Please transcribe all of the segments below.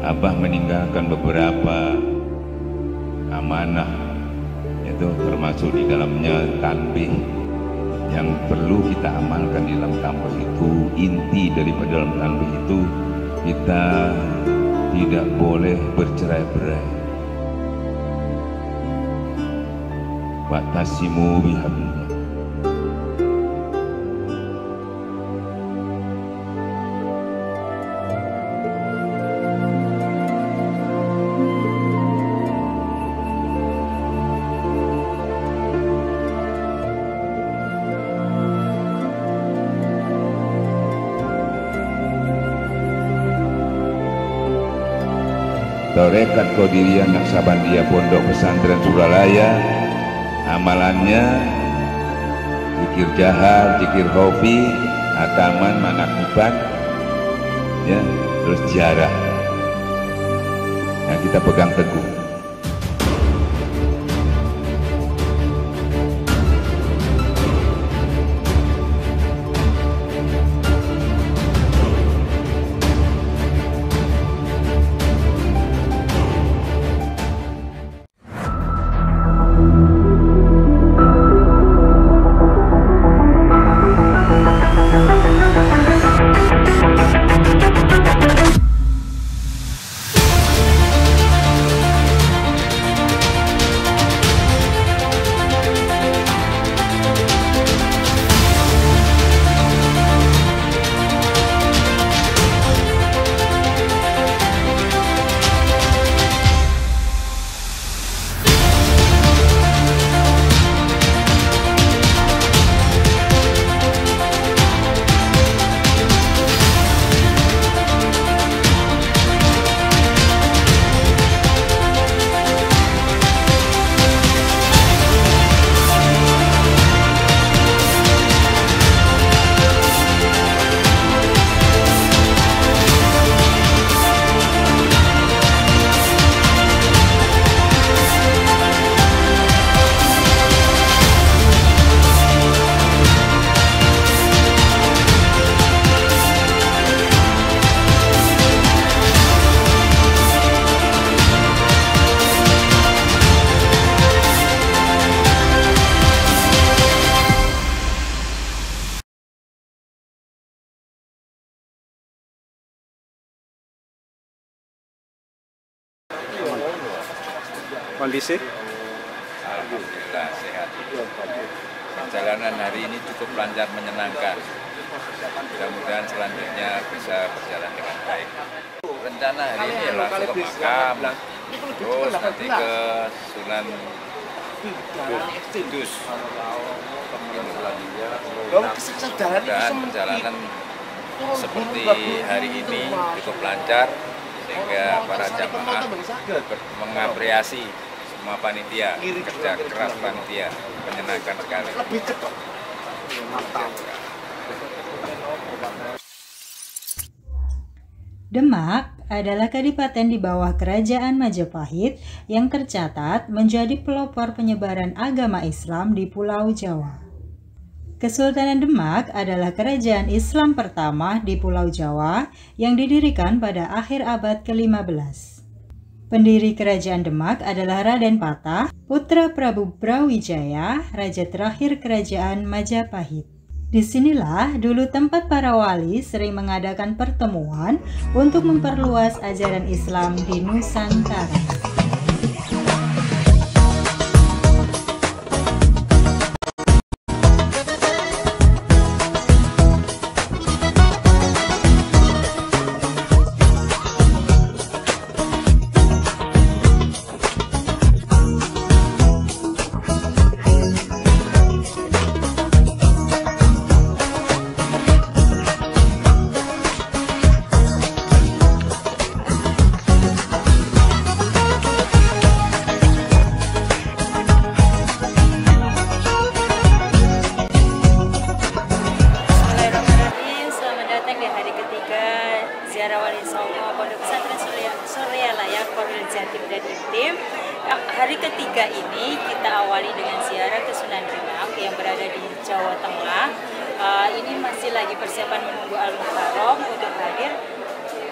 Abah meninggalkan beberapa amanah, itu termasuk di dalamnya tanbih yang perlu kita amalkan di dalam tanbih itu. Inti daripada dalam tanbih itu, kita tidak boleh bercerai-berai. Wa'tasimu bihablillah. Tarekat Qadiriyah Naqsabandiyah Pondok Pesantren Suralaya, amalannya zikir jahar, zikir khafi, hataman, manakiban, ya, terus ziarah yang kita pegang teguh. Kondisi? Alhamdulillah sehat. Perjalanan hari ini cukup lancar, menyenangkan. Mudah-mudahan selanjutnya bisa berjalan dengan baik. Rencana hari ini langsung ke makam, terus nanti ke Sunan Kudus. Dan perjalanan seperti hari ini cukup lancar, sehingga para jamaah mengapresiasi semua panitia, kerja keras panitia, menyenangkan sekali. Demak adalah kadipaten di bawah Kerajaan Majapahit yang tercatat menjadi pelopor penyebaran agama Islam di Pulau Jawa. Kesultanan Demak adalah kerajaan Islam pertama di Pulau Jawa yang didirikan pada akhir abad ke-15. Pendiri kerajaan Demak adalah Raden Patah, putra Prabu Brawijaya, raja terakhir kerajaan Majapahit. Disinilah dulu tempat para wali sering mengadakan pertemuan untuk memperluas ajaran Islam di Nusantara. Hari ketiga ini kita awali dengan ziarah ke Sunan Demak yang berada di Jawa Tengah. Ini masih lagi persiapan menunggu Al-Muharram untuk hadir.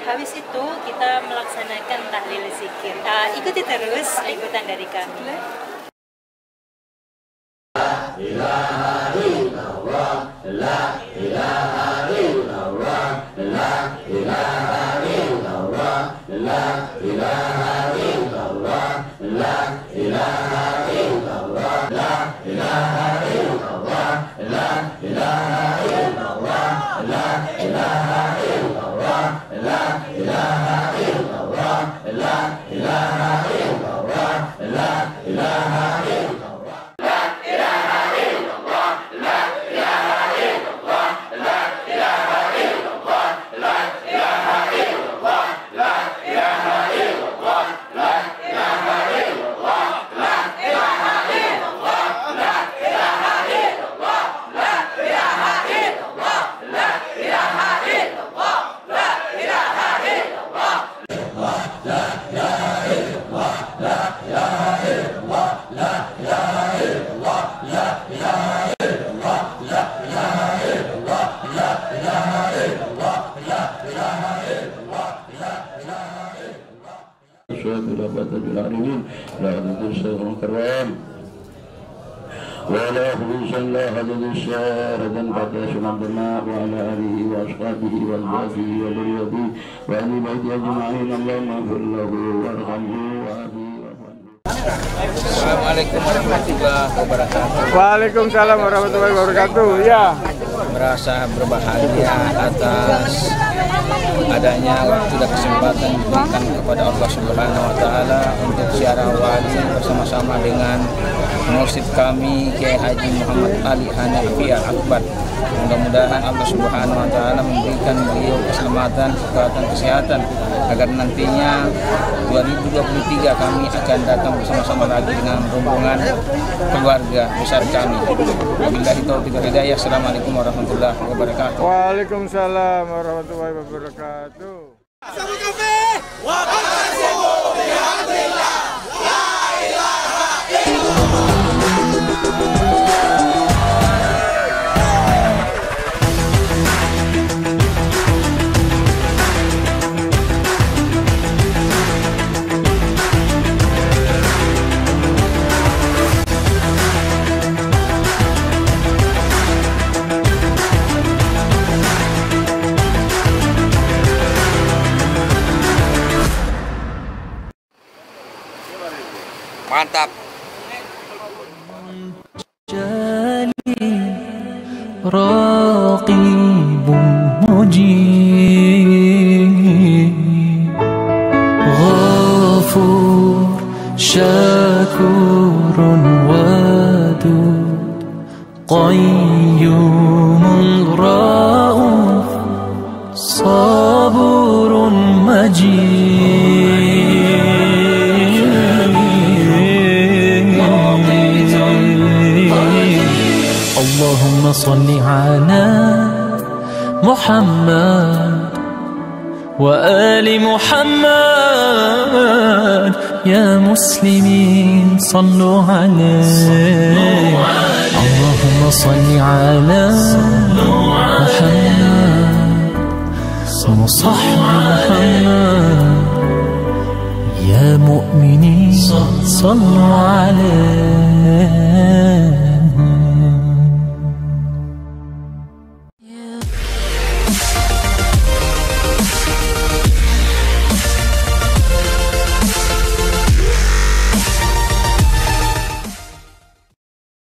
Habis itu kita melaksanakan tahlil zikir. Ikuti terus liputan dari kami. La ilaha illallah, la ilaha illallah, la ilaha illallah, la ilaha illallah, la ilaha illallah, la ilaha illallah, la ilaha illallah, la ilaha illallah, la ilaha illallah, la ilaha illallah, la ilaha illallah. ولا خلوصا لا حدد الشاردا بعد شمال الماء وعلى آله وأصحابه وأزواجه وذريته وأهل بيته أجمعين اللهم اغفر له وارحمه وعافيه. Assalamualaikum warahmatullahi wabarakatuh. Waalaikumsalam warahmatullahi wabarakatuh. Ya, merasa berbahagia atas adanya waktu dan kesempatan diberikan kepada Allah Subhanahu wa taala untuk ziarah wali bersama-sama dengan mursyid kami Kiai Haji Muhammad Ali Hanafi Al-Akbar. Mudah-mudahan Allah Subhanahu wa taala memberikan beliau keselamatan, kekuatan, kesehatan agar nantinya 2023 kami akan datang bersama-sama lagi dengan rombongan keluarga besar kami. Wabillahi taufiq wal hidayah. Assalamualaikum warahmatullahi wabarakatuh. Waalaikumsalam warahmatullahi wabarakatuh. Mantap. راقب مجيب غفور شكور ودود قيوم رؤوف صبور مجيد اللهم صل على محمد وآل محمد يا مسلمين صلوا عليه اللهم صل على محمد وصحب محمد يا مؤمنين صلوا عليه